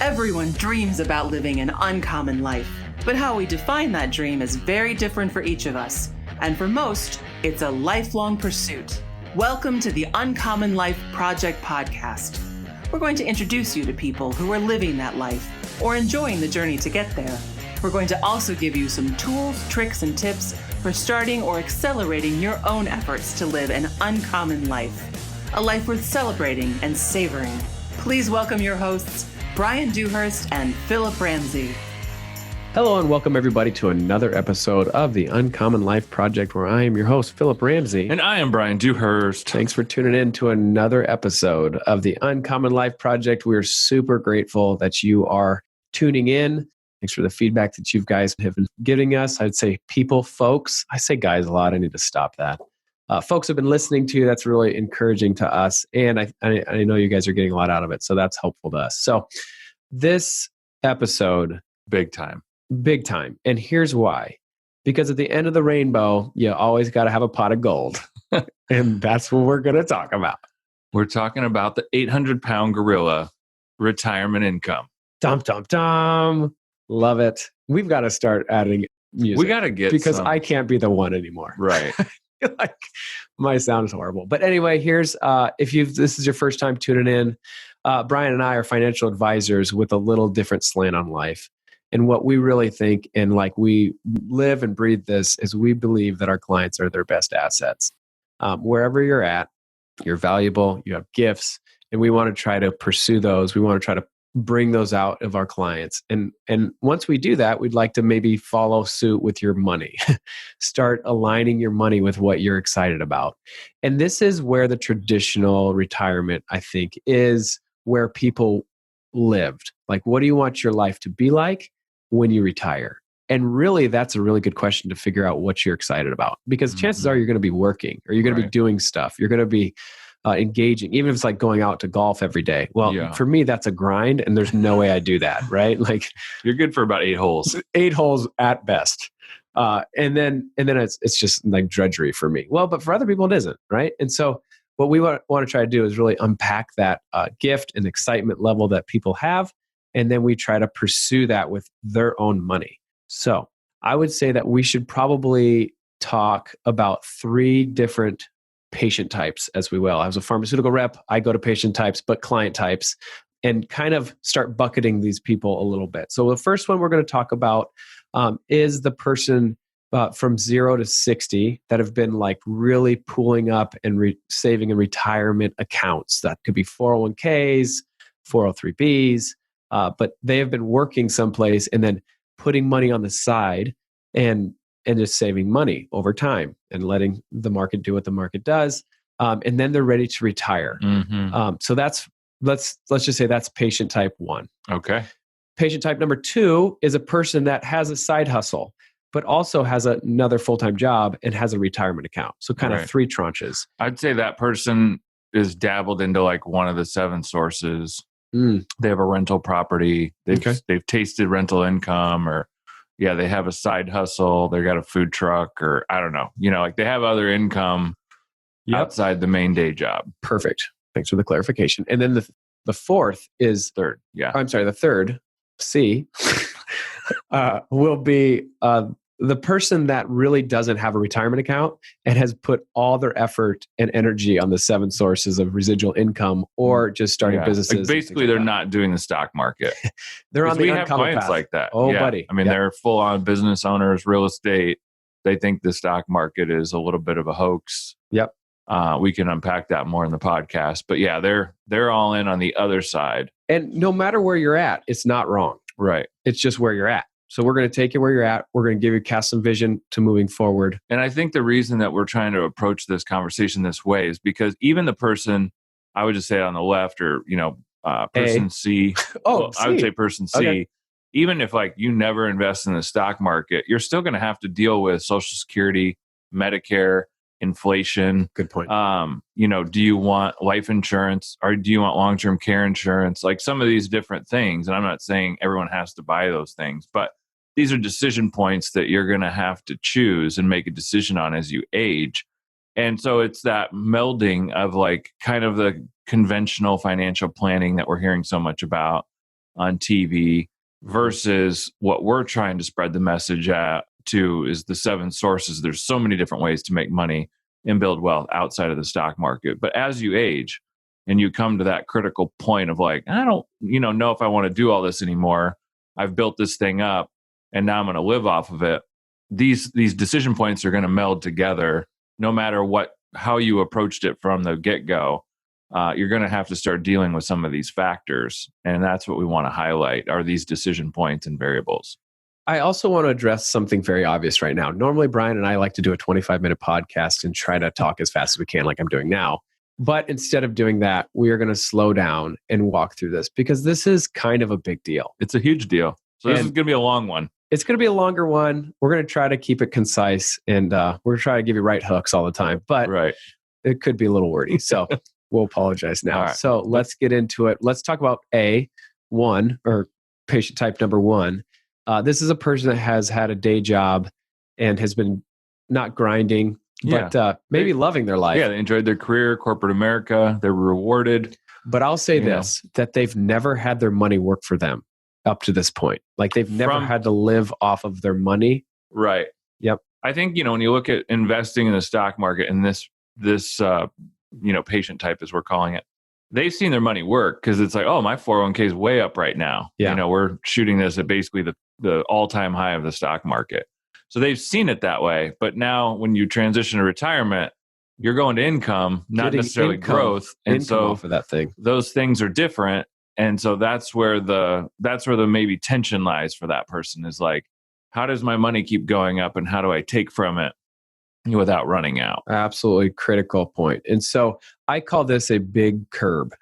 Everyone dreams about living an uncommon life, but how we define that dream is very different for each of us. And for most, it's a lifelong pursuit. Welcome to the Uncommon Life Project podcast. We're going to introduce you to people who are living that life or enjoying the journey to get there. We're going to also give you some tools, tricks, and tips for starting or accelerating your own efforts to live an uncommon life, a life worth celebrating and savoring. Please welcome your hosts, Bryan Dewhurst and Philip Ramsey. Hello and welcome everybody to another episode of the Uncommon Life Project, where I am your host, Philip Ramsey. And I am Bryan Dewhurst. Thanks for tuning in to another episode of the Uncommon Life Project. We're super grateful that you are tuning in. Thanks for the feedback that you guys have been giving us. I'd say folks. I say guys a lot. I need to stop that. Folks have been listening to you. That's really encouraging to us. And I know you guys are getting a lot out of it. So that's helpful to us. So this episode, Big time. And here's why. Because at the end of the rainbow, you always got to have a pot of gold. And that's what we're going to talk about. We're talking about the 800-pound gorilla, retirement income. Dum, dum, dum. Love it. We've got to start adding music. We got to get because some. I can't be the one anymore. Right. Like, my sound is horrible. But anyway, here's, this is your first time tuning in, Bryan and I are financial advisors with a little different slant on life. And what we really think, and like we live and breathe this, is we believe that our clients are their best assets. Wherever you're at, you're valuable, you have gifts, and we want to try to pursue those. We want to try to bring those out of our clients. And once we do that, we'd like to maybe follow suit with your money. Start aligning your money with what you're excited about. And this is where the traditional retirement, I think, is where people lived. Like, what do you want your life to be like when you retire? And really, that's a really good question to figure out what you're excited about. Because chances are you're going to be working, or you're going to be doing stuff. You're going to be engaging, even if it's like going out to golf every day. Well, for me, that's a grind, and there's no way I do that, right? Like, you're good for about 8 holes. 8 holes at best. And then it's just like drudgery for me. Well, but for other people, it isn't, right? And so what we want to try to do is really unpack that gift and excitement level that people have. And then we try to pursue that with their own money. So I would say that we should probably talk about 3 different patient types, as we will. As a pharmaceutical rep, I go to patient types, but client types, and kind of start bucketing these people a little bit. So the first one we're going to talk about is the person from 0 to 60 that have been like really pooling up and saving in retirement accounts. That could be 401ks, 403bs, but they have been working someplace and then putting money on the side and just saving money over time and letting the market do what the market does. And then they're ready to retire. Mm-hmm. So let's just say that's patient type 1. Okay. Patient type number 2 is a person that has a side hustle, but also has another full-time job and has a retirement account. So kind of 3 tranches. I'd say that person is dabbled into like one of the 7 sources. They have a rental property. They've tasted rental income, or they have a side hustle. They got a food truck, or I don't know, like they have other income outside the main day job. Perfect. Thanks for the clarification. And then the fourth is third. Yeah. I'm sorry. The third, C, will be the person that really doesn't have a retirement account and has put all their effort and energy on the 7 sources of residual income, or just starting businesses. Like basically, they're not doing the stock market. They're on the uncommon path. We have clients like that. Oh, buddy. I mean, they're full-on business owners, real estate. They think the stock market is a little bit of a hoax. Yep. We can unpack that more in the podcast. But they're all in on the other side. And no matter where you're at, it's not wrong. Right. It's just where you're at. So we're going to take you where you're at. We're going to give you cast some vision to moving forward. And I think the reason that we're trying to approach this conversation this way is because even the person, I would just say on the left, or, person C. I would say person C. Okay. Even if like you never invest in the stock market, you're still going to have to deal with Social Security, Medicare, inflation. Good point. Do you want life insurance, or do you want long-term care insurance? Like some of these different things. And I'm not saying everyone has to buy those things, but these are decision points that you're going to have to choose and make a decision on as you age. And so it's that melding of like kind of the conventional financial planning that we're hearing so much about on TV versus what we're trying to spread the message to is the 7 sources. There's so many different ways to make money and build wealth outside of the stock market. But as you age and you come to that critical point of like, I don't, know if I want to do all this anymore. I've built this thing up and now I'm going to live off of it. These decision points are going to meld together no matter how you approached it from the get-go. You're going to have to start dealing with some of these factors. And that's what we want to highlight are these decision points and variables. I also want to address something very obvious right now. Normally, Bryan and I like to do a 25-minute podcast and try to talk as fast as we can, like I'm doing now. But instead of doing that, we are going to slow down and walk through this because this is kind of a big deal. It's a huge deal. So this is going to be a long one. It's going to be a longer one. We're going to try to keep it concise and we're going to try to give you right hooks all the time. But it could be a little wordy. So we'll apologize now. Right. So let's get into it. Let's talk about A1 or patient type number 1. This is a person that has had a day job and has been not grinding, but maybe loving their life. Yeah, they enjoyed their career, corporate America. They're rewarded. But I'll say that they've never had their money work for them up to this point. Like they've never had to live off of their money. Right. Yep. I think, when you look at investing in the stock market and this patient type, as we're calling it, they've seen their money work because it's like, oh, my 401k is way up right now. Yeah. We're shooting this at basically the all-time high of the stock market. So they've seen it that way. But now when you transition to retirement, you're going to income, not necessarily growth. And so for that thing, those things are different. And so that's where the maybe tension lies for that person is like, how does my money keep going up and how do I take from it without running out? Absolutely critical point. And so I call this a big curb.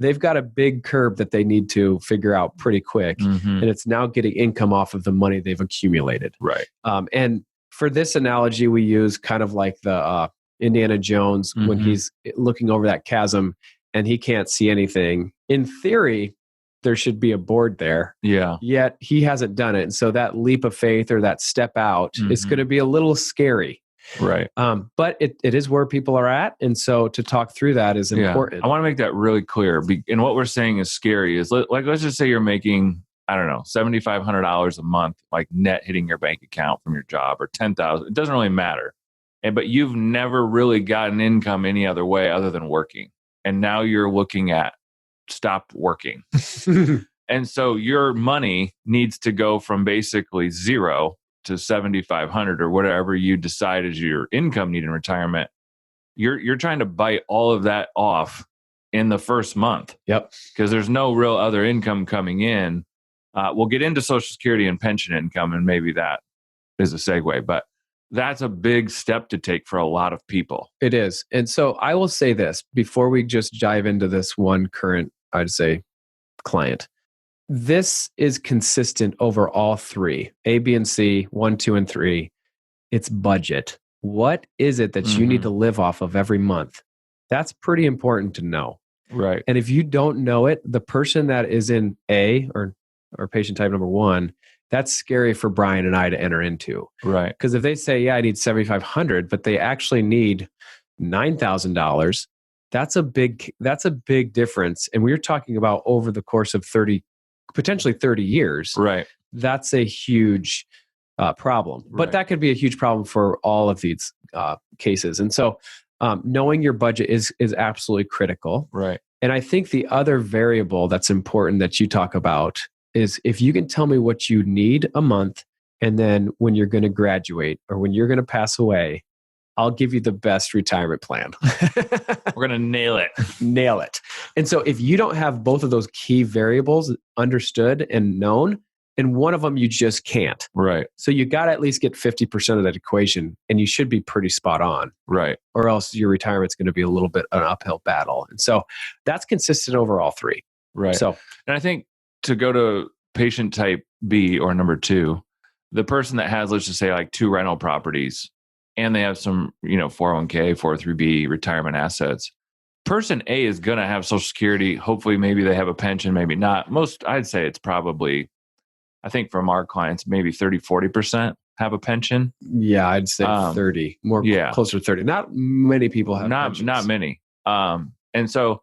They've got a big curb that they need to figure out pretty quick. Mm-hmm. And it's now getting income off of the money they've accumulated. Right. And for this analogy, we use kind of like the Indiana Jones when he's looking over that chasm and he can't see anything. In theory, there should be a board there. Yeah. Yet he hasn't done it. And so that leap of faith or that step out is going to be a little scary. Right. But it is where people are at. And so to talk through that is important. I want to make that really clear. And what we're saying is scary is let's just say you're making, I don't know, $7,500 a month, like net hitting your bank account from your job or $10,000. It doesn't really matter. But you've never really gotten income any other way other than working. And now you're looking at stop working. And so your money needs to go from basically zero to 7,500 or whatever you decide is your income need in retirement. You're trying to bite all of that off in the first month. Yep. Because there's no real other income coming in. We'll get into Social Security and pension income, and maybe that is a segue, but that's a big step to take for a lot of people. It is. And so I will say this before we just dive into this one current, I'd say, client. This is consistent over all 3, A, B, and C, 1, 2, and 3. It's budget. What is it that you need to live off of every month? That's pretty important to know. Right. And if you don't know it, the person that is in A or patient type number 1, that's scary for Bryan and I to enter into. Right. Because if they say, yeah, I need $7,500, but they actually need $9,000, that's a big difference. And we're talking about over the course of potentially 30 years. Right. That's a huge problem. But Right. that could be a huge problem for all of these cases. And so knowing your budget is absolutely critical. Right. And I think the other variable that's important that you talk about is if you can tell me what you need a month, and then when you're going to graduate or when you're going to pass away, I'll give you the best retirement plan. We're going to nail it. Nail it. And so if you don't have both of those key variables understood and known, and one of them you just can't. Right. So you got to at least get 50% of that equation, and you should be pretty spot on. Right. Or else your retirement's going to be a little bit an uphill battle. And so that's consistent over all 3. Right. So, and I think to go to patient type B or number 2, the person that has, let's just say, like 2 rental properties and they have some, 401k, 403b retirement assets. Person A is going to have Social Security. Hopefully, maybe they have a pension, maybe not. I'd say it's probably, I think from our clients, maybe 30, 40% have a pension. Yeah, I'd say 30, closer to 30. Not many people have pensions. Not many. And so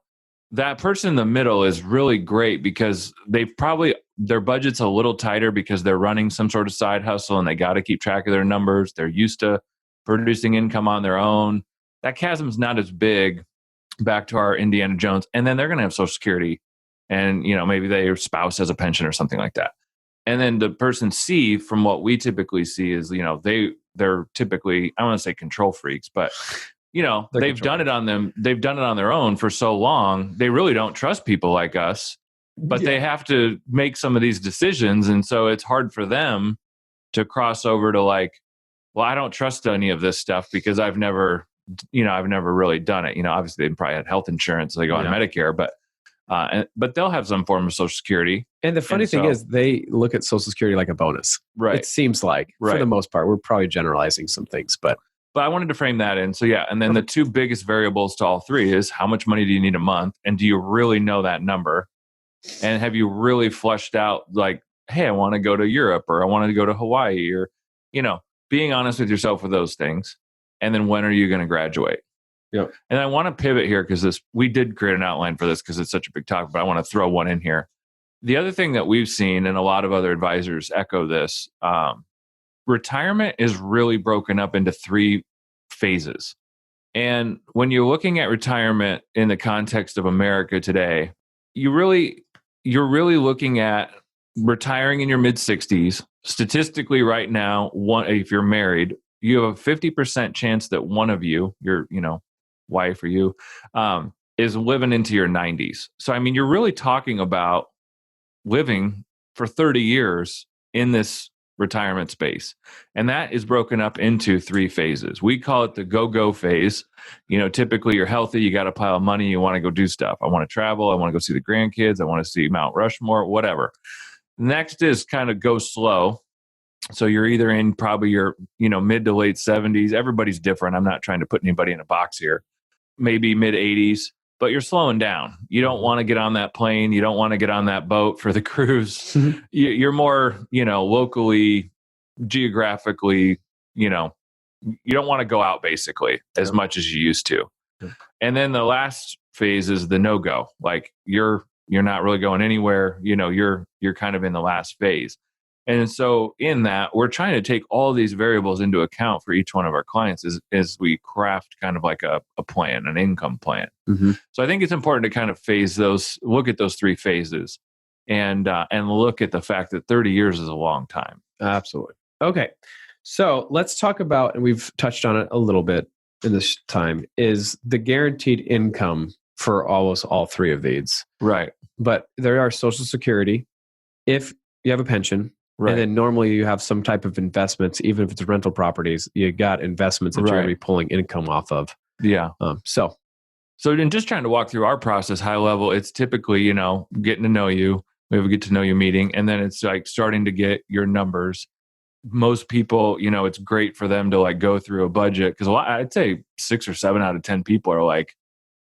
that person in the middle is really great because their budget's a little tighter because they're running some sort of side hustle and they got to keep track of their numbers. They're used to producing income on their own. That chasm's not as big, back to our Indiana Jones. And then they're going to have Social Security and, maybe their spouse has a pension or something like that. And then the person C, from what we typically see is, they're typically, I want to say control freaks, but they've done it on them. They've done it on their own for so long. They really don't trust people like us, but they have to make some of these decisions. And so it's hard for them to cross over to like, well, I don't trust any of this stuff because I've never really done it. Obviously they probably had health insurance. So they go on Medicare, but they'll have some form of Social Security. And the funny thing is they look at Social Security like a bonus. Right. It seems like for the most part, we're probably generalizing some things, but I wanted to frame that in. So and then the two biggest variables to all three is how much money do you need a month? And do you really know that number? And have you really fleshed out like, hey, I want to go to Europe or I want to go to Hawaii or, being honest with yourself with those things. And then when are you going to graduate? Yeah. And I want to pivot here because we did create an outline for this because it's such a big topic, but I want to throw one in here. The other thing that we've seen, and a lot of other advisors echo this, retirement is really broken up into 3 phases. And when you're looking at retirement in the context of America today, you're really looking at retiring in your mid 60s. Statistically right now, if you're married, you have a 50% chance that one of you, your wife or you, is living into your 90s. So, I mean, you're really talking about living for 30 years in this retirement space. And that is broken up into 3 phases. We call it the go-go phase. Typically you're healthy, you got a pile of money, you want to go do stuff. I want to travel, I want to go see the grandkids, I want to see Mount Rushmore, whatever. Next is kind of go slow. So you're either in probably your, mid to late 70s. Everybody's different. I'm not trying to put anybody in a box here. Maybe mid 80s, but you're slowing down. You don't want to get on that plane. You don't want to get on that boat for the cruise. You're more, locally, geographically, you don't want to go out basically as much as you used to. And then the last phase is the no-go. Like you're not really going anywhere. You're kind of in the last phase. And so in that, we're trying to take all these variables into account for each one of our clients as we craft kind of like a plan, an income plan. Mm-hmm. So I think it's important to kind of look at those 3 phases and look at the fact that 30 years is a long time. Absolutely. Okay. So let's talk about, and we've touched on it a little bit in this time, is the guaranteed income for almost all 3 of these. Right. But there are Social Security, if you have a pension, right. And then normally you have some type of investments, even if it's rental properties, you got investments that you're going to be pulling income off of. Yeah. So in just trying to walk through our process high level, it's typically, getting to know you. We have a get to know you meeting, and then it's like starting to get your numbers. Most people, it's great for them to like go through a budget because I'd say 6 or 7 out of 10 people are like,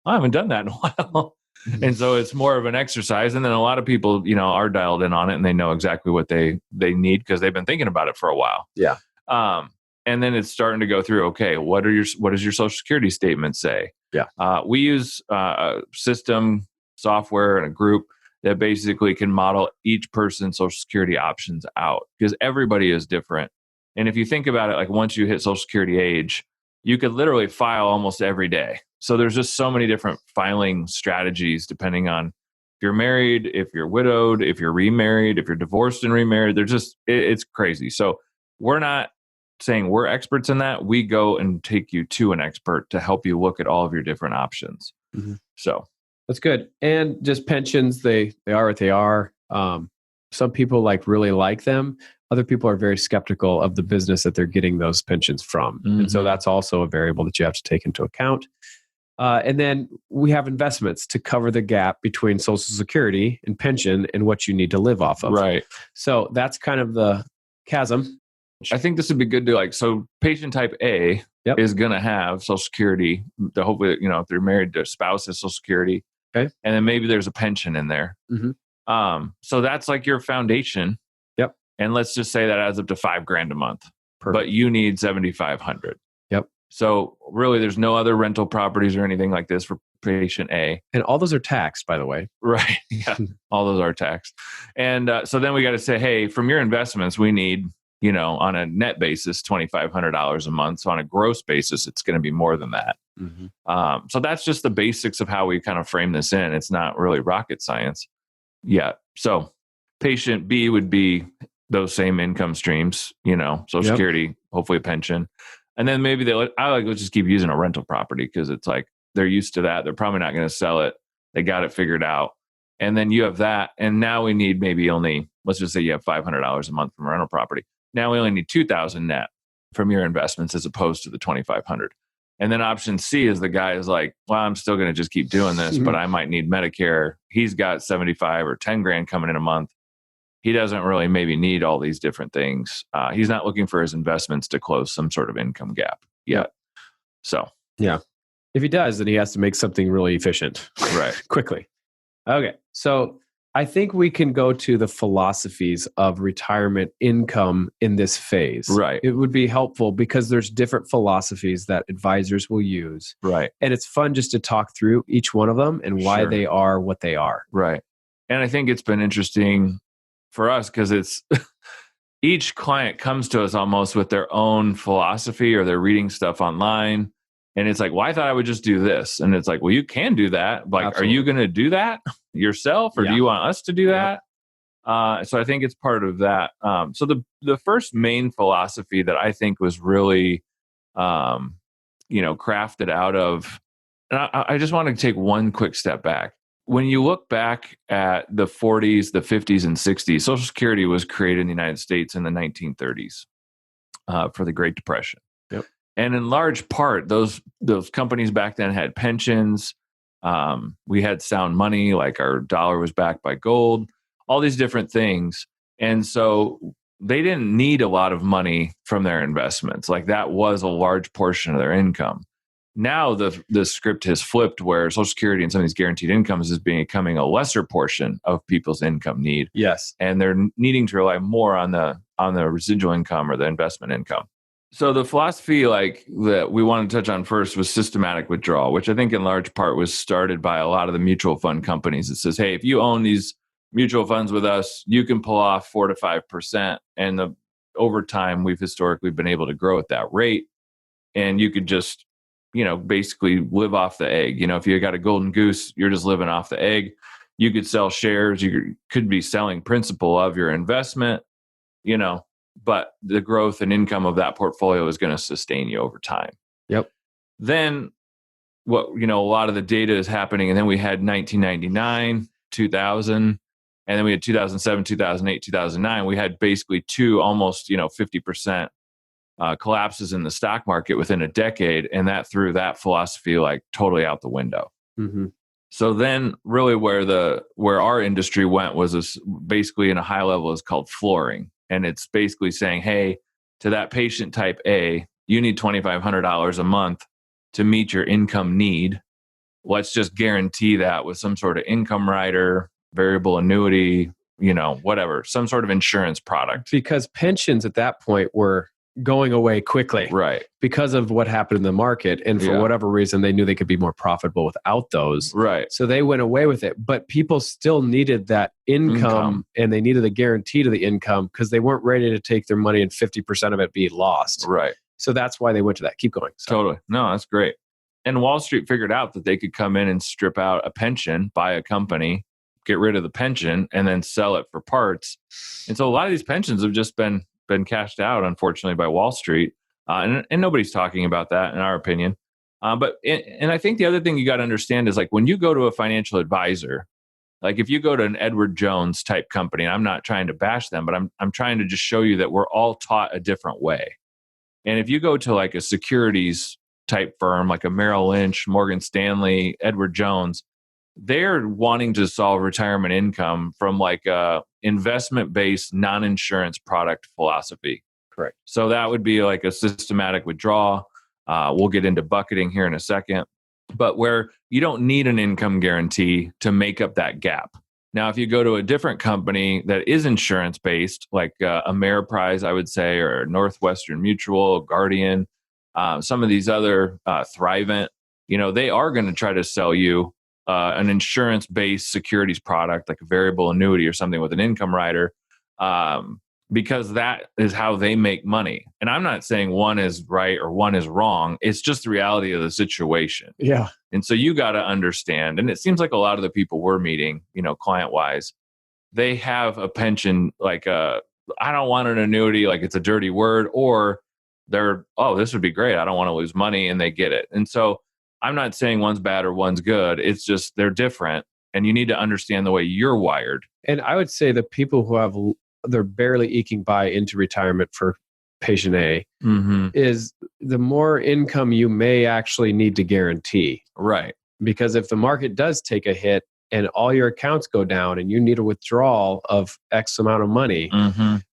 I haven't done that in a while. And so it's more of an exercise. And then a lot of people, are dialed in on it and they know exactly what they need because they've been thinking about it for a while. Yeah. And then it's starting to go through, okay, what does your Social Security statement say? Yeah. We use a system, software, and a group that basically can model each person's Social Security options out because everybody is different. And if you think about it, like once you hit Social Security age, you could literally file almost every day. So there's just so many different filing strategies depending on if you're married, if you're widowed, if you're remarried, if you're divorced and remarried. It's crazy. So we're not saying we're experts in that. We go and take you to an expert to help you look at all of your different options. Mm-hmm. So that's good. And just pensions, they are what they are. Some people really like them. Other people are very skeptical of the business that they're getting those pensions from. Mm-hmm. And so that's also a variable that you have to take into account. And then we have investments to cover the gap between Social Security and pension and what you need to live off of. Right. So that's kind of the chasm. I think this would be good to so patient type A is going to have Social Security. Hopefully, if they're married, their spouse has Social Security. Okay. And then maybe there's a pension in there. Mm-hmm. So that's like your foundation. Yep. And let's just say that adds up to $5,000 a month. Perfect. But you need $7,500. Yep. So really, there's no other rental properties or anything like this for patient A. And all those are taxed, by the way. Right. Yeah. All those are taxed. And so then we got to say, hey, from your investments, we need, on a net basis, $2,500 a month. So on a gross basis, it's going to be more than that. Mm-hmm. So that's just the basics of how we kind of frame this in. It's not really rocket science yet. So patient B would be those same income streams, Social Security, hopefully a pension. And then maybe let's just keep using a rental property because it's like they're used to that. They're probably not going to sell it. They got it figured out. And then you have that. And now we need maybe only, let's just say you have $500 a month from a rental property. Now we only need $2,000 net from your investments as opposed to the $2,500. And then option C is the guy is like, well, I'm still going to just keep doing this, but I might need Medicare. He's got 75 or 10 grand coming in a month. He doesn't really maybe need all these different things. He's not looking for his investments to close some sort of income gap yet. So, yeah. If he does, then he has to make something really efficient. Right. Quickly. Okay. So I think we can go to the philosophies of retirement income in this phase. Right. It would be helpful because there's different philosophies that advisors will use. Right. And it's fun just to talk through each one of them and why they are what they are. Right. And I think it's been interesting for us because it's each client comes to us almost with their own philosophy or they're reading stuff online. And it's like, well, I thought I would just do this. And it's like, well, you can do that. Like, Absolutely. Are you going to do that yourself or do you want us to do that? So I think it's part of that. So the first main philosophy that I think was really, crafted out of, and I just want to take one quick step back. When you look back at the 40s, the 50s, and 60s, Social Security was created in the United States in the 1930s for the Great Depression. Yep. And in large part, those companies back then had pensions. We had sound money, like our dollar was backed by gold, all these different things. And so they didn't need a lot of money from their investments. Like that was a large portion of their income. Now the script has flipped where Social Security and some of these guaranteed incomes is becoming a lesser portion of people's income need. Yes. And they're needing to rely more on the residual income or the investment income. So the philosophy like that we want to touch on first was systematic withdrawal, which I think in large part was started by a lot of the mutual fund companies. It says, hey, if you own these mutual funds with us, you can pull off 4 to 5%. And over time, we've historically been able to grow at that rate. And you could just, basically live off the egg. If you got a golden goose, you're just living off the egg. You could sell shares. You could be selling principal of your investment, but the growth and income of that portfolio is going to sustain you over time. Yep. Then what, a lot of the data is happening. And then we had 1999, 2000, and then we had 2007, 2008, 2009. We had basically two almost, 50% collapses in the stock market within a decade. And that threw that philosophy like totally out the window. Mm-hmm. So then really where our industry went was basically in a high level is called flooring. And it's basically saying, hey, to that patient type A, you need $2,500 a month to meet your income need. Let's just guarantee that with some sort of income rider, variable annuity, whatever, some sort of insurance product. Because pensions at that point were going away quickly. Right. Because of what happened in the market. And for whatever reason, they knew they could be more profitable without those. Right. So they went away with it. But people still needed that income. And they needed a guarantee to the income because they weren't ready to take their money and 50% of it be lost. Right. So that's why they went to that. Keep going. Totally. No, that's great. And Wall Street figured out that they could come in and strip out a pension, buy a company, get rid of the pension, and then sell it for parts. And so a lot of these pensions have just been cashed out, unfortunately, by Wall Street. And nobody's talking about that, in our opinion. But I think the other thing you got to understand is like when you go to a financial advisor, like if you go to an Edward Jones type company, and I'm not trying to bash them, but I'm trying to just show you that we're all taught a different way. And if you go to like a securities type firm, like a Merrill Lynch, Morgan Stanley, Edward Jones, they're wanting to solve retirement income from like a investment-based non-insurance product philosophy. Correct. So that would be like a systematic withdrawal. We'll get into bucketing here in a second, but where you don't need an income guarantee to make up that gap. Now, if you go to a different company that is insurance-based, like Ameriprise, I would say, or Northwestern Mutual, Guardian, some of these other Thrivent, they are going to try to sell you an insurance-based securities product like a variable annuity or something with an income rider, because that is how they make money. And I'm not saying one is right or one is wrong. It's just the reality of the situation. Yeah. And so you got to understand, and it seems like a lot of the people we're meeting, client-wise, they have a pension, like I don't want an annuity, like it's a dirty word, or they're, oh, this would be great, I don't want to lose money, and they get it. And so I'm not saying one's bad or one's good. It's just they're different, and you need to understand the way you're wired. And I would say the people who they're barely eking by into retirement for patient A, is the more income you may actually need to guarantee. Right. Because if the market does take a hit and all your accounts go down and you need a withdrawal of X amount of money,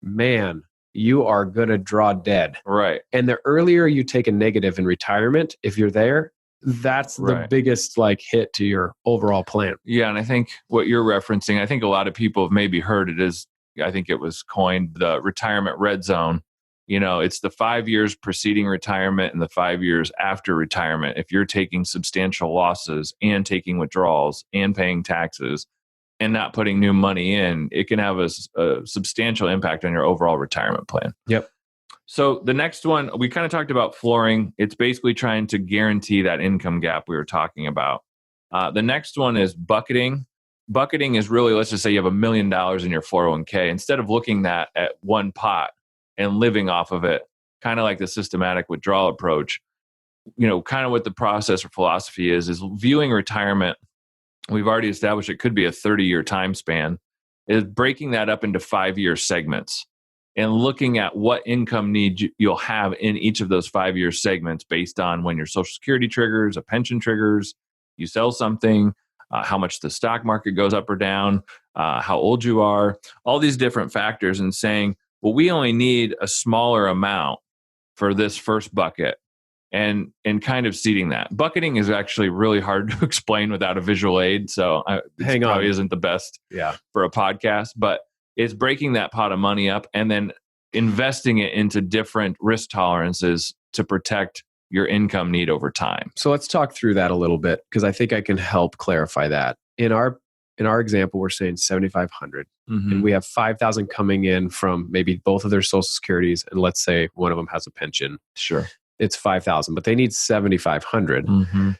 man, you are going to draw dead. Right. And the earlier you take a negative in retirement, if you're there, that's the biggest hit to your overall plan. Yeah. And I think what you're referencing, I think a lot of people have maybe heard it is, I think it was coined the retirement red zone. It's the 5 years preceding retirement and the 5 years after retirement. If you're taking substantial losses and taking withdrawals and paying taxes and not putting new money in, it can have a substantial impact on your overall retirement plan. Yep. So the next one, we kind of talked about flooring. It's basically trying to guarantee that income gap we were talking about. The next one is bucketing. Bucketing is really, let's just say you have $1 million in your 401k. Instead of looking at one pot and living off of it, kind of like the systematic withdrawal approach, kind of what the process or philosophy is viewing retirement. We've already established it could be a 30-year time span, is breaking that up into 5-year segments and looking at what income need you'll have in each of those 5-year segments based on when your Social Security triggers, a pension triggers, you sell something, how much the stock market goes up or down, how old you are, all these different factors, and saying, well, we only need a smaller amount for this first bucket, and kind of seeding that. Bucketing is actually really hard to explain without a visual aid, so it probably isn't the best for a podcast, but it's breaking that pot of money up and then investing it into different risk tolerances to protect your income need over time. So let's talk through that a little bit, because I think I can help clarify that. In our example, we're saying 7,500, and we have 5,000 coming in from maybe both of their Social Securities, and let's say one of them has a pension. Sure, it's 5,000, but they need 7,500.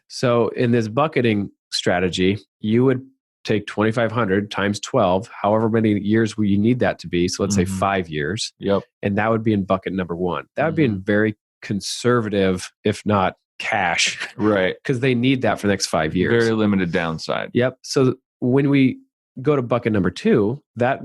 So in this bucketing strategy, you would take 2,500 times 12, however many years will you need that to be. So let's say 5 years. Yep, and that would be in bucket number one. That would be in very conservative, if not cash, right? Because they need that for the next 5 years. Very limited downside. Yep. So when we go to bucket number two, that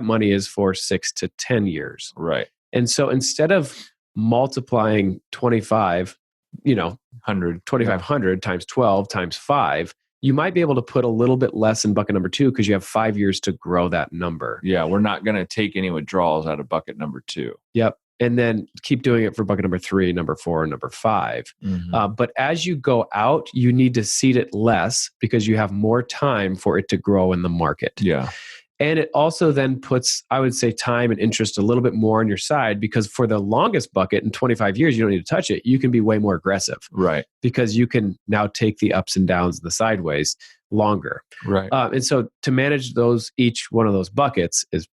money is for 6 to 10 years. Right. And so instead of multiplying 2,500 times 12 times 5, you might be able to put a little bit less in bucket number two because you have 5 years to grow that number. Yeah. We're not going to take any withdrawals out of bucket number two. Yep. And then keep doing it for bucket number 3, number 4, and number 5. But as you go out, you need to seed it less because you have more time for it to grow in the market. Yeah. And it also then puts, I would say, time and interest a little bit more on your side, because for the longest bucket in 25 years, you don't need to touch it. You can be way more aggressive. Right. Because you can now take the ups and downs and the sideways longer. Right. And so to manage each one of those buckets is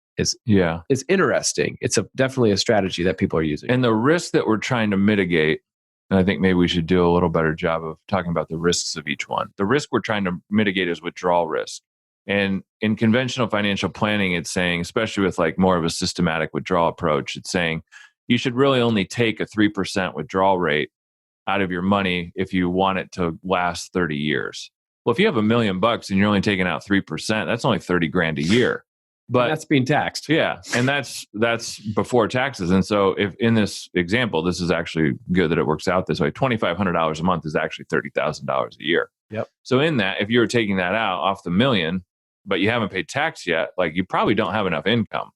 interesting. It's definitely a strategy that people are using. And the risk that we're trying to mitigate, and I think maybe we should do a little better job of talking about the risks of each one. The risk we're trying to mitigate is withdrawal risk. And in conventional financial planning, it's saying, especially with more of a systematic withdrawal approach, it's saying you should really only take a 3% withdrawal rate out of your money if you want it to last 30 years. Well, if you have $1 million and you're only taking out 3%, that's only $30,000 a year. But that's being taxed. Yeah. And that's before taxes. And so if in this example, this is actually good that it works out this way. $2,500 a month is actually $30,000 a year. Yep. So in that, if you're taking that out off the $1 million, but you haven't paid tax yet, you probably don't have enough income.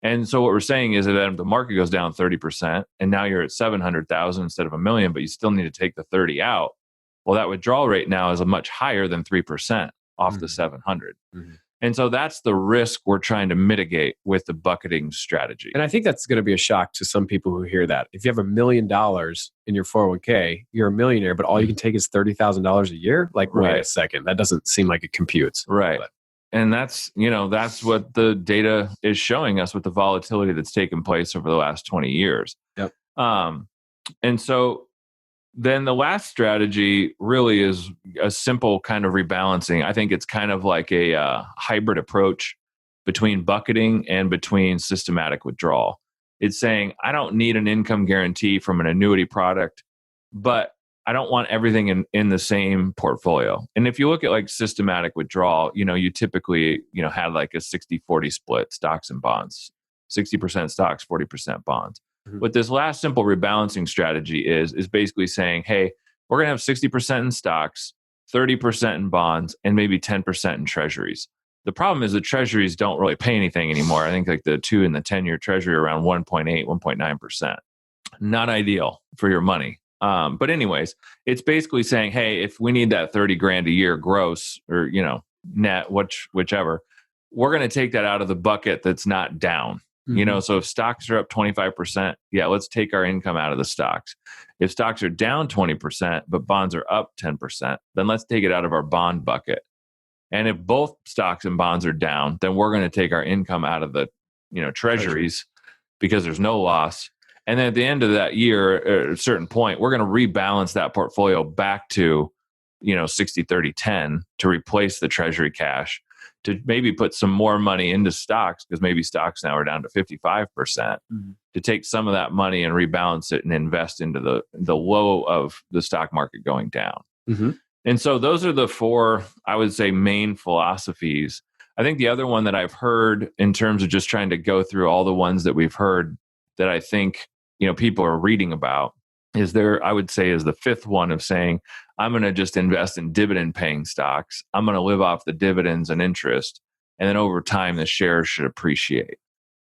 And so what we're saying is that if the market goes down 30% and now you're at 700,000 instead of $1 million, but you still need to take the 30 out. Well, that withdrawal rate now is a much higher than 3% off the 700. And so that's the risk we're trying to mitigate with the bucketing strategy. And I think that's going to be a shock to some people who hear that. If you have $1 million in your 401k, you're a millionaire, but all you can take is $30,000 a year. Like, wait a second, that doesn't seem like it computes. Right. But. And that's what the data is showing us with the volatility that's taken place over the last 20 years. Yep. And so then the last strategy really is a simple kind of rebalancing. I think it's kind of like a hybrid approach between bucketing and between systematic withdrawal. It's saying, I don't need an income guarantee from an annuity product, but I don't want everything in the same portfolio. And if you look at like systematic withdrawal, you typically, had like a 60-40 split, stocks and bonds, 60% stocks, 40% bonds. Mm-hmm. What this last simple rebalancing strategy is basically saying, hey, we're going to have 60% in stocks, 30% in bonds, and maybe 10% in treasuries. The problem is the treasuries don't really pay anything anymore. I think like the 2 and the 10-year treasury around 1.8, 1.9%. Not ideal for your money. But anyways, it's basically saying, hey, if we need that 30 grand a year gross or, net, whichever, we're going to take that out of the bucket that's not down. Mm-hmm. So if stocks are up 25%, let's take our income out of the stocks. If stocks are down 20%, but bonds are up 10%, then let's take it out of our bond bucket. And if both stocks and bonds are down, then we're going to take our income out of the, treasuries because there's no loss. And then at the end of that year, at a certain point, we're going to rebalance that portfolio back to, 60-30-10 to replace the treasury cash, to maybe put some more money into stocks, because maybe stocks now are down to 55%, to take some of that money and rebalance it and invest into the low of the stock market going down. Mm-hmm. And so those are the 4, I would say, main philosophies. I think the other one that I've heard in terms of just trying to go through all the ones that we've heard that I think people are reading about is I would say is the 5th one of saying, I'm going to just invest in dividend paying stocks. I'm going to live off the dividends and interest. And then over time, the shares should appreciate.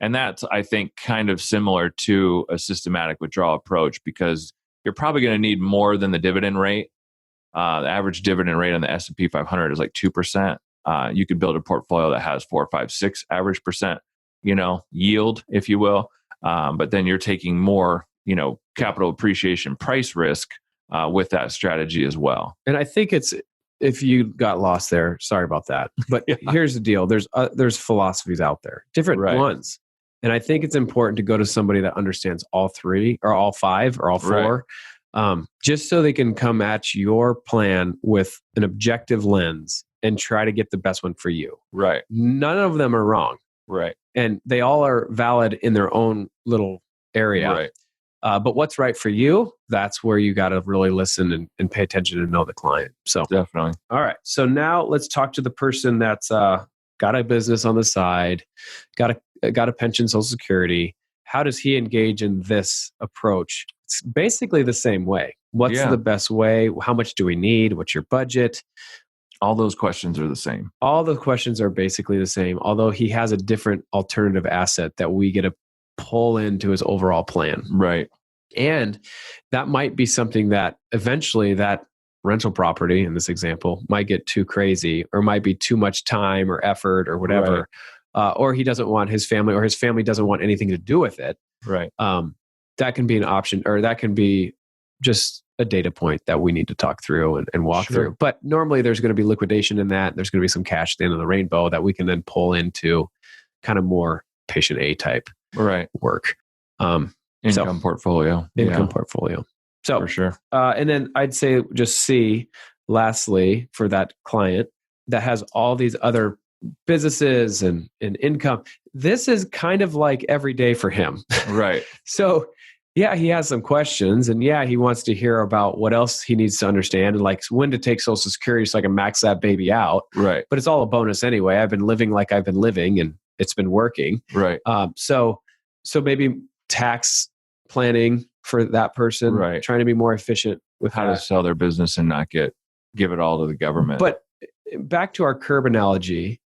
And that's, I think, kind of similar to a systematic withdrawal approach, because you're probably going to need more than the dividend rate. The average dividend rate on the S&P 500 is like 2%. You could build a portfolio that has 4, 5, 6 average percent, yield, if you will. But then you're taking more, capital appreciation price risk with that strategy as well. And I think if you got lost there, sorry about that. But here's the deal. There's philosophies out there, different ones. And I think it's important to go to somebody that understands all 3 or all 5 or all 4, just so they can come at your plan with an objective lens and try to get the best one for you. Right. None of them are wrong. Right. And they all are valid in their own little area. Right. But what's right for you, that's where you got to really listen and pay attention and know the client. So definitely. All right. So now let's talk to the person that's got a business on the side, got a pension, Social Security. How does he engage in this approach? It's basically the same way. What's the best way? How much do we need? What's your budget? All those questions are the same. All the questions are basically the same, although he has a different alternative asset that we get to pull into his overall plan. Right. And that might be something that eventually that rental property, in this example, might get too crazy or might be too much time or effort or whatever. Right. Or he doesn't want his family, or his family doesn't want anything to do with it. Right. That can be an option, or that can be just a data point that we need to talk through and walk through. But normally there's going to be liquidation in that. There's going to be some cash at the end of the rainbow that we can then pull into kind of more patient A type work. Income portfolio. So for sure. And then I'd say just C, lastly, for that client that has all these other businesses and income, this is kind of like every day for him. Right. So he has some questions, and he wants to hear about what else he needs to understand, and like when to take Social Security so I can max that baby out. Right. But it's all a bonus anyway. I've been living like I've been living, and it's been working. Right. So maybe tax planning for that person, right, trying to be more efficient with how to sell their business and not give it all to the government. But back to our curb analogy,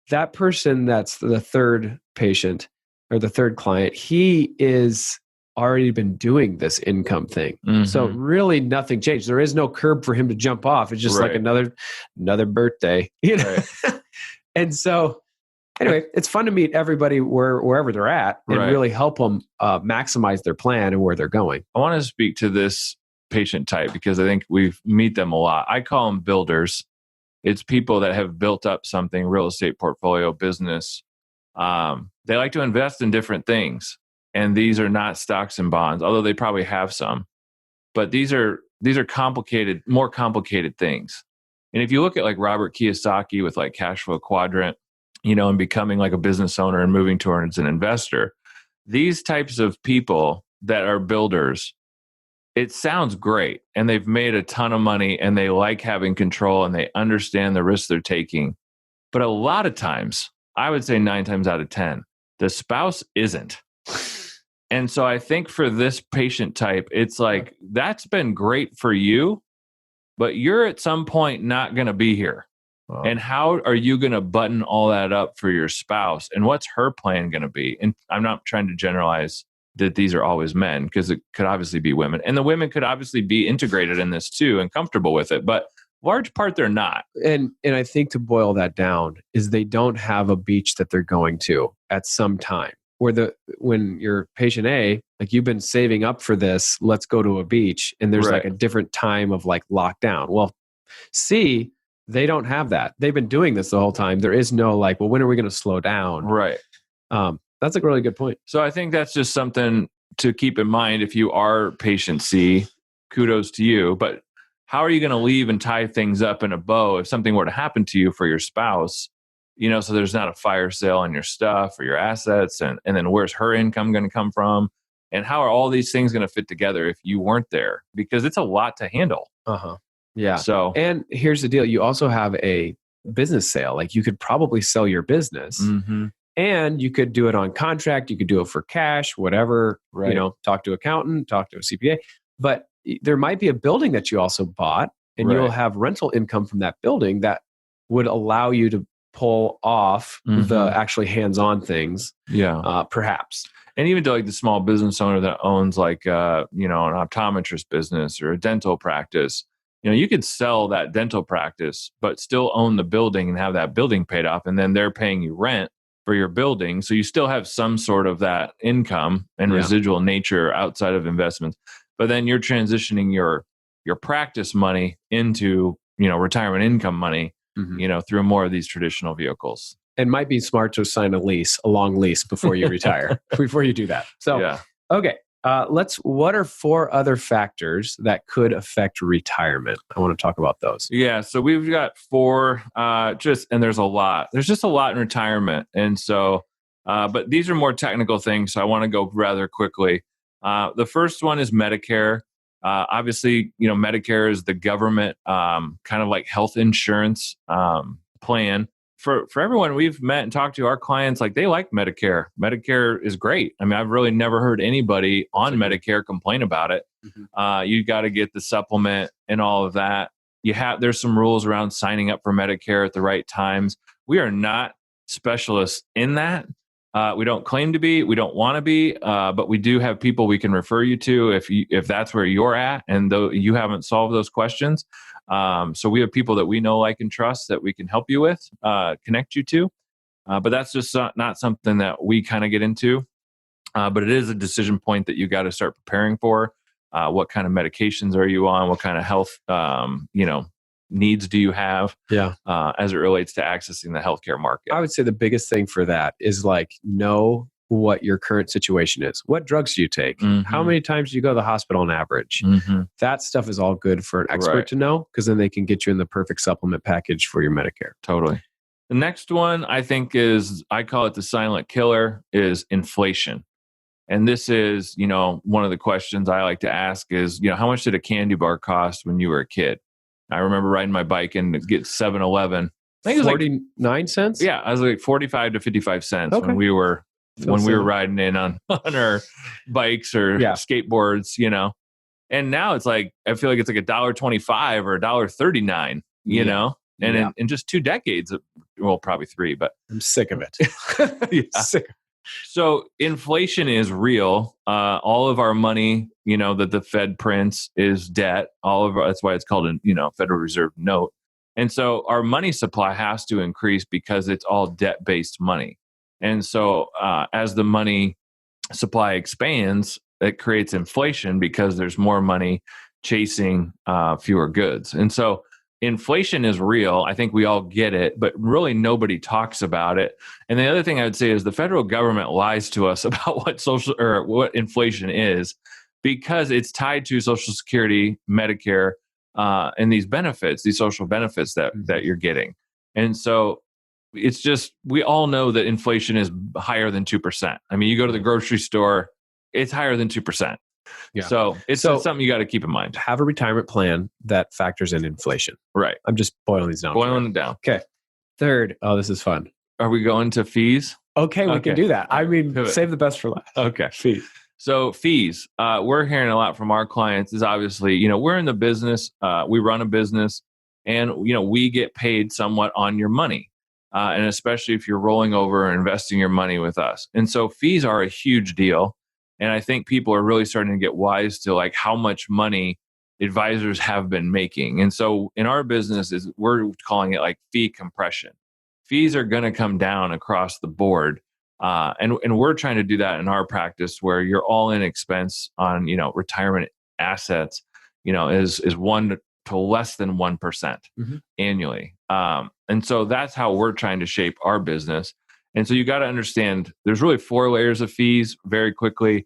that person that's the third patient or the third client, he is already been doing this income thing. Mm-hmm. So really nothing changed. There is no curb for him to jump off. It's just like another birthday, you know? Right. And so anyway, it's fun to meet everybody wherever they're at and really help them maximize their plan and where they're going. I want to speak to this patient type because I think we meet them a lot. I call them builders. It's people that have built up something, real estate portfolio, business. They like to invest in different things. And these are not stocks and bonds, although they probably have some. But these are complicated, more complicated things. And if you look at like Robert Kiyosaki with like Cash Flow Quadrant, and becoming like a business owner and moving towards an investor, these types of people that are builders, it sounds great. And they've made a ton of money and they like having control and they understand the risks they're taking. But a lot of times, I would say 9 times out of 10, the spouse isn't. And so I think for this patient type, it's like, that's been great for you, but you're at some point not going to be here. Wow. And how are you going to button all that up for your spouse? And what's her plan going to be? And I'm not trying to generalize that these are always men, because it could obviously be women. And the women could obviously be integrated in this too and comfortable with it. But large part, they're not. And I think to boil that down is they don't have a beach that they're going to at some time. When you're patient A, like you've been saving up for this, let's go to a beach. And there's like a different time of like lockdown. Well, C, they don't have that. They've been doing this the whole time. There is no like, well, when are we going to slow down? Right. That's a really good point. So I think that's just something to keep in mind. If you are patient C, kudos to you. But how are you going to leave and tie things up in a bow if something were to happen to you for your spouse? So there's not a fire sale on your stuff or your assets. And then where's her income going to come from? And how are all these things going to fit together if you weren't there? Because it's a lot to handle. Yeah. So, and here's the deal. You also have a business sale. Like you could probably sell your business and you could do it on contract. You could do it for cash, whatever, talk to an accountant, talk to a CPA, but there might be a building that you also bought and you'll have rental income from that building that would allow you to pull off the actually hands-on things. Perhaps. And even to like the small business owner that owns like, an optometrist business or a dental practice, you could sell that dental practice, but still own the building and have that building paid off. And then they're paying you rent for your building. So you still have some sort of that income and residual nature outside of investments. But then you're transitioning your practice money into, retirement income money, through more of these traditional vehicles. It might be smart to sign a long lease before you retire, before you do that. So, okay. What are 4 other factors that could affect retirement? I want to talk about those. Yeah. So we've got 4, and there's a lot. There's just a lot in retirement. And so, but these are more technical things. So I want to go rather quickly. The first one is Medicare. Obviously, Medicare is the government kind of like health insurance plan. For everyone we've met and talked to, our clients, like they like Medicare. Medicare is great. I mean, I've really never heard anybody on Medicare complain about it. You got to get the supplement and all of that. There's some rules around signing up for Medicare at the right times. We are not specialists in that. We don't claim to be. We don't want to be. But we do have people we can refer you to if that's where you're at, and though you haven't solved those questions. So we have people that we know, like, and trust that we can help you with, connect you to. But that's just not something that we kind of get into. But it is a decision point that you got to start preparing for. What kind of medications are you on? What kind of health, needs do you have? As it relates to accessing the healthcare market? I would say the biggest thing for that is know what your current situation is. What drugs do you take? How many times do you go to the hospital on average? That stuff is all good for an expert to know, because then they can get you in the perfect supplement package for your Medicare. Totally. The next one I think I call it the silent killer, is inflation. And this is, one of the questions I like to ask is, how much did a candy bar cost when you were a kid? I remember riding my bike and get 7-Eleven. I think it was 49 cents. Yeah, I was like 45 to 55 cents when we were riding in on our bikes or skateboards, And now it's like, I feel like it's like $1.25 or $1.39, and in just 2 decades, well, probably 3, but I'm sick of it. Sick. So inflation is real. All of our money, that the Fed prints is debt. That's why it's called a, Federal Reserve note. And so our money supply has to increase because it's all debt-based money. And so as the money supply expands, it creates inflation because there's more money chasing fewer goods. And so inflation is real. I think we all get it, but really nobody talks about it. And the other thing I would say is the federal government lies to us about what inflation is, because it's tied to Social Security, Medicare, and these benefits, these social benefits that you're getting. And so it's just, we all know that inflation is higher than 2%. I mean, you go to the grocery store, it's higher than 2%. Yeah. So it's something you got to keep in mind. Have a retirement plan that factors in inflation. Right. I'm just boiling these down. Boiling it down. Okay. Third. Oh, this is fun. Are we going to fees? Okay, we can do that. I mean, save the best for last. Okay. Fees. So fees, we're hearing a lot from our clients is obviously, we're in the business, we run a business, and, we get paid somewhat on your money. And especially if you're rolling over and investing your money with us. And so fees are a huge deal. And I think people are really starting to get wise to like how much money advisors have been making. And so in our business, we're calling it like fee compression. Fees are going to come down across the board. And we're trying to do that in our practice, where your all-in expense on, retirement assets, is 1 to less than 1% annually. And so that's how we're trying to shape our business. And so you got to understand there's really 4 layers of fees very quickly.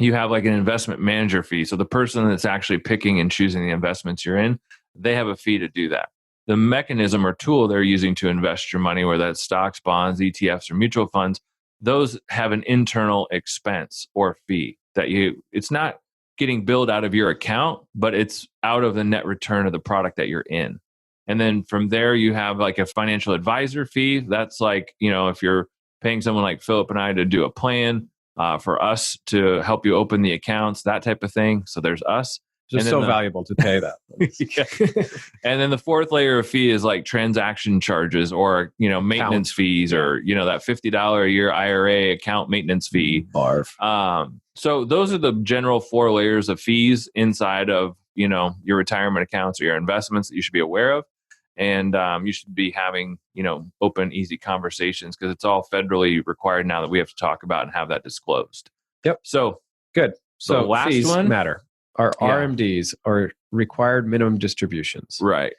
You have like an investment manager fee. So the person that's actually picking and choosing the investments you're in, they have a fee to do that. The mechanism or tool they're using to invest your money, whether that's stocks, bonds, ETFs, or mutual funds, those have an internal expense or fee that it's not getting billed out of your account, but it's out of the net return of the product that you're in. And then from there, you have like a financial advisor fee. That's like, if you're paying someone like Philip and I to do a plan for us to help you open the accounts, that type of thing. So there's us. Just so valuable to pay that. Yeah. And then the 4th layer of fee is like transaction charges or, maintenance fees or, that $50 a year IRA account maintenance fee. Barf. So those are the general 4 layers of fees inside of, your retirement accounts or your investments that you should be aware of. And you should be having, open, easy conversations, because it's all federally required now that we have to talk about and have that disclosed. Yep. So good. So the last fees one matter. Our RMDs are required minimum distributions. Right.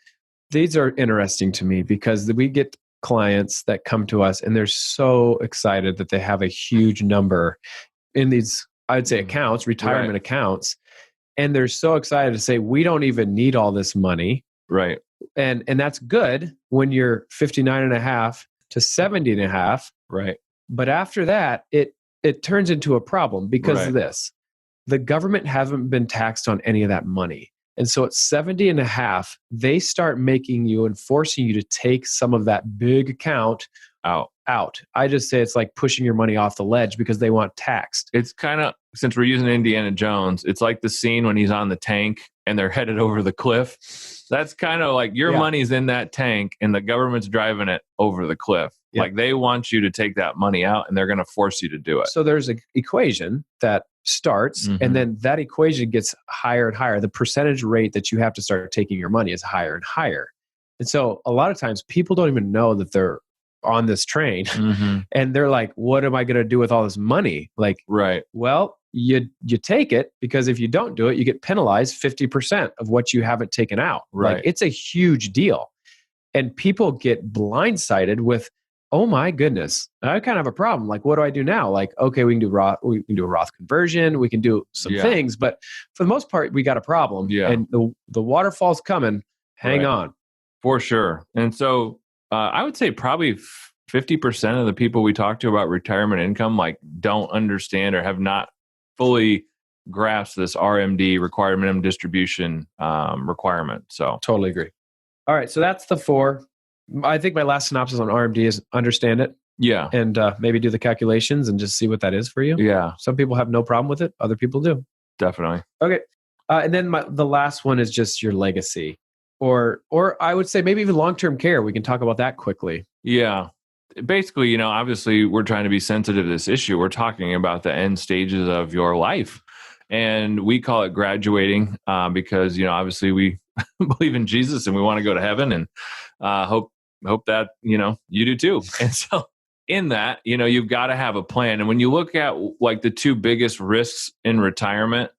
These are interesting to me because we get clients that come to us and they're so excited that they have a huge number in these, I'd say, accounts, retirement accounts. And they're so excited to say, we don't even need all this money. Right. And that's good when you're 59 and a half to 70 and a half. Right. But after that, it turns into a problem because of this. The government haven't been taxed on any of that money. And so at 70 and a half, they start making you and forcing you to take some of that big account out. I just say it's like pushing your money off the ledge because they want taxed. It's kind of, since we're using Indiana Jones, it's like the scene when he's on the tank and they're headed over the cliff. That's kind of like your money's in that tank and the government's driving it over the cliff. Yeah. Like they want you to take that money out and they're going to force you to do it. So there's an equation that starts and then that equation gets higher and higher. The percentage rate that you have to start taking your money is higher and higher. And so a lot of times people don't even know that they're on this train and they're like, what am I going to do with all this money? Like, well, you take it, because if you don't do it, you get penalized 50% of what you haven't taken out. Right. Like, it's a huge deal. And people get blindsided with, oh my goodness, I kind of have a problem. Like, what do I do now? Like, okay, we can do a Roth conversion. We can do some things, but for the most part, we got a problem. Yeah. And the waterfall's coming. Hang on. For sure. And so I would say probably 50% of the people we talk to about retirement income, like, don't understand or have not fully grasped this RMD, required minimum distribution requirement. So totally agree. All right. So that's the 4. I think my last synopsis on RMD is understand it. Yeah. And maybe do the calculations and just see what that is for you. Yeah. Some people have no problem with it. Other people do. Definitely. Okay. And then the last one is just your legacy, or I would say maybe even long-term care. We can talk about that quickly. Yeah. Basically, obviously we're trying to be sensitive to this issue. We're talking about the end stages of your life. And we call it graduating because, obviously we believe in Jesus and we want to go to heaven, and hope that, you do too. And so in that, you've got to have a plan. And when you look at like the two biggest risks in retirement,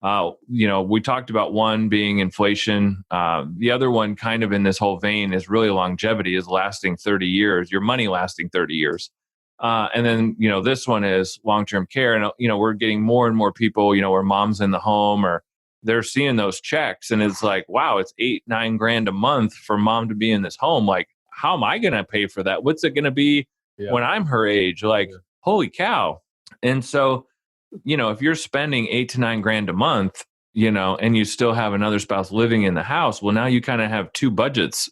we talked about one being inflation. The other one kind of in this whole vein is really longevity, is lasting 30 years, your money lasting 30 years. And then, this one is long-term care. And, we're getting more and more people, where mom's in the home, or they're seeing those checks. And it's like, wow, it's $8-9 a month for mom to be in this home. Like, how am I going to pay for that? What's it going to be when I'm her age? Like, holy cow. And so, if you're spending $8-9 a month, and you still have another spouse living in the house, well, now you kind of have two budgets,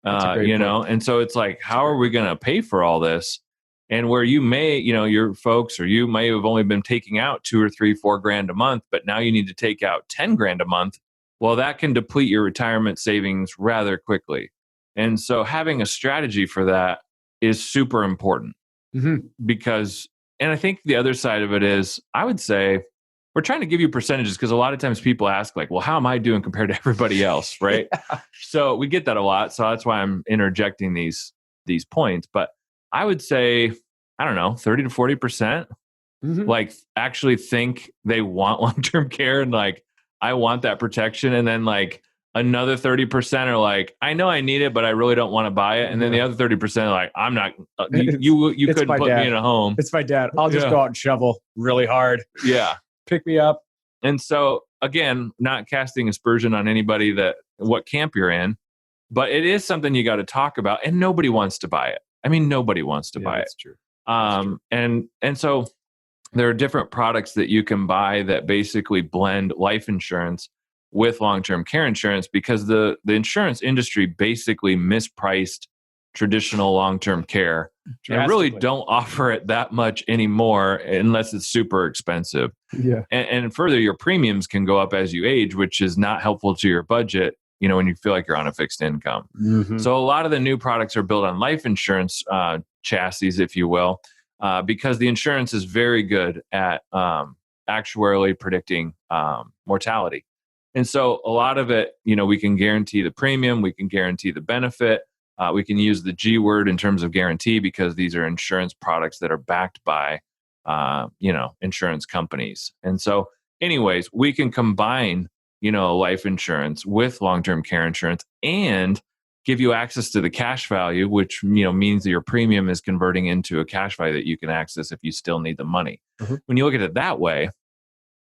and so it's like, how are we going to pay for all this? And where you may, your folks, or you may have only been taking out $2 or $3, $4 a month, but now you need to take out $10 a month. Well, that can deplete your retirement savings rather quickly. And so having a strategy for that is super important because, and I think the other side of it is, I would say, we're trying to give you percentages because a lot of times people ask like, well, how am I doing compared to everybody else? Right. So we get that a lot. So that's why I'm interjecting these points. But I would say, I don't know, 30 to 40%, like actually think they want long-term care and like, I want that protection. And then like another 30% are like, I know I need it, but I really don't want to buy it. And then the other 30% are like, I'm not, you couldn't put me in a home. It's my dad. I'll just go out and shovel really hard. Yeah. Pick me up. And so again, not casting aspersion on anybody what camp you're in, but it is something you got to talk about, and nobody wants to buy it. I mean, nobody wants to buy it. True. And so there are different products that you can buy that basically blend life insurance with long-term care insurance, because the insurance industry basically mispriced traditional long-term care and really don't offer it that much anymore unless it's super expensive. Yeah. And further, your premiums can go up as you age, which is not helpful to your budget, when you feel like you're on a fixed income. So a lot of the new products are built on life insurance chassis, if you will, because the insurance is very good at actuarially predicting mortality. And so a lot of it, we can guarantee the premium, we can guarantee the benefit, we can use the G word in terms of guarantee, because these are insurance products that are backed by, insurance companies. And so anyways, we can combine life insurance with long-term care insurance and give you access to the cash value, which, means that your premium is converting into a cash value that you can access if you still need the money. When you look at it that way,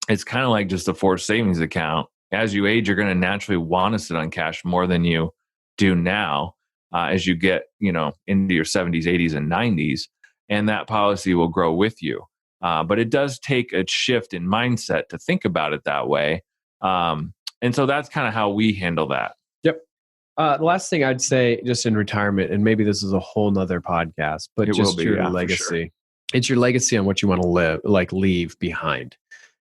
it's kind of like just a forced savings account. As you age, you're going to naturally want to sit on cash more than you do now, as you get, into your 70s, 80s, and 90s, and that policy will grow with you. But it does take a shift in mindset to think about it that way. And so that's kind of how we handle that. Yep. The last thing I'd say, just in retirement, and maybe this is a whole nother podcast, but your legacy. Sure. It's your legacy on what you want to leave behind.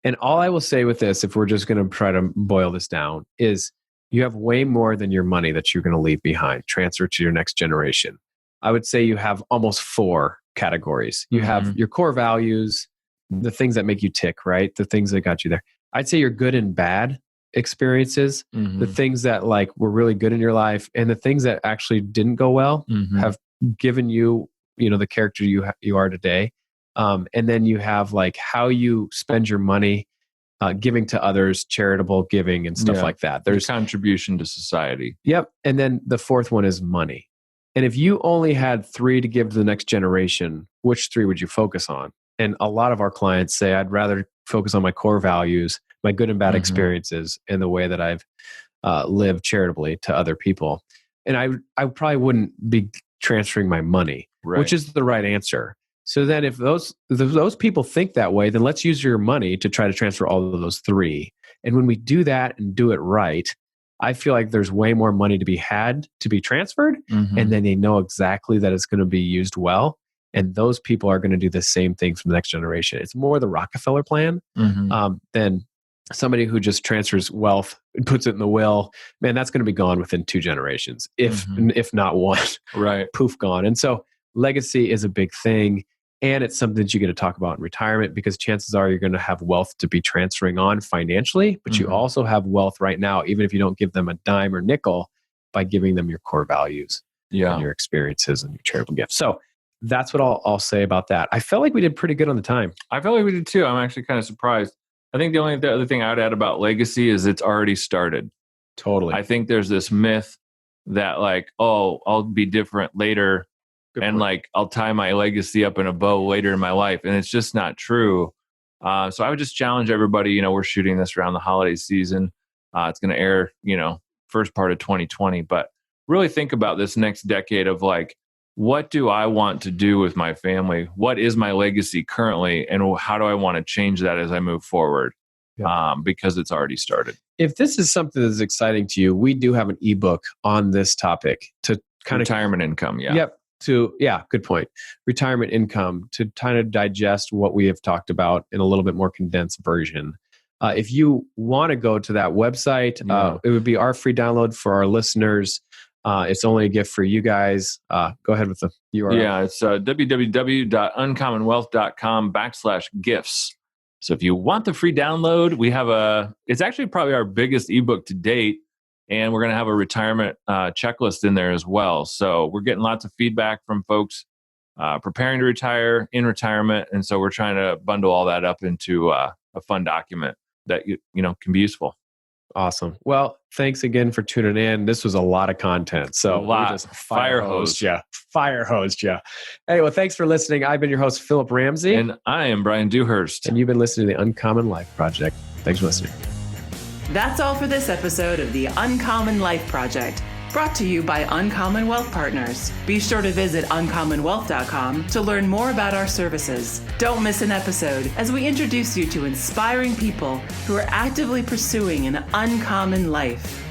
And all I will say with this, if we're just going to try to boil this down, is you have way more than your money that you're going to leave behind, transfer to your next generation. I would say you have almost 4 categories. You have your core values, the things that make you tick, right? The things that got you there. I'd say your good and bad experiences, the things that were really good in your life, and the things that actually didn't go well have given you, the character you are today. And then you have how you spend your money, giving to others, charitable giving and stuff like that. There's contribution to society. Yep. And then the 4th one is money. And if you only had 3 to give to the next generation, which 3 would you focus on? And a lot of our clients say, I'd rather focus on my core values, my good and bad experiences, and the way that I've lived charitably to other people. And I probably wouldn't be transferring my money, which is the right answer. So then if those people think that way, then let's use your money to try to transfer all of those 3. And when we do that and do it right, I feel like there's way more money to be had to be transferred. And then they know exactly that it's going to be used well. And those people are going to do the same thing for the next generation. It's more the Rockefeller plan than somebody who just transfers wealth and puts it in the will. Man, that's going to be gone within 2 generations, if not 1. Right. Poof, gone. And so legacy is a big thing. And it's something that you get to talk about in retirement, because chances are you're going to have wealth to be transferring on financially, but you also have wealth right now, even if you don't give them a dime or nickel, by giving them your core values and your experiences and your charitable gifts. So that's what I'll say about that. I felt like we did pretty good on the time. I felt like we did too. I'm actually kind of surprised. I think the other thing I would add about legacy is it's already started. Totally. I think there's this myth that like, oh, I'll be different later. Good and point. Like, I'll tie my legacy up in a bow later in my life. And it's just not true. So I would just challenge everybody, we're shooting this around the holiday season. It's going to air, first part of 2020, but really think about this next decade of like, what do I want to do with my family? What is my legacy currently? And how do I want to change that as I move forward? Because it's already started. If this is something that's exciting to you, we do have an ebook on this topic to kind of retirement income. Yeah. Yep. Good point. Retirement income, to kind of digest what we have talked about in a little bit more condensed version. If you want to go to that website, it would be our free download for our listeners. It's only a gift for you guys. Go ahead with the URL. Yeah, it's www.uncommonwealth.com/gifts. So if you want the free download, it's actually probably our biggest ebook to date. And we're going to have a retirement checklist in there as well. So we're getting lots of feedback from folks preparing to retire, in retirement. And so we're trying to bundle all that up into a fun document that can be useful. Awesome. Well, thanks again for tuning in. This was a lot of content. So we just fire hosed you. Anyway, thanks for listening. I've been your host, Philip Ramsey. And I am Bryan Dewhurst. And you've been listening to the Uncommon Life Project. Thanks for listening. That's all for this episode of the Uncommon Life Project, brought to you by Uncommon Wealth Partners. Be sure to visit uncommonwealth.com to learn more about our services. Don't miss an episode as we introduce you to inspiring people who are actively pursuing an uncommon life.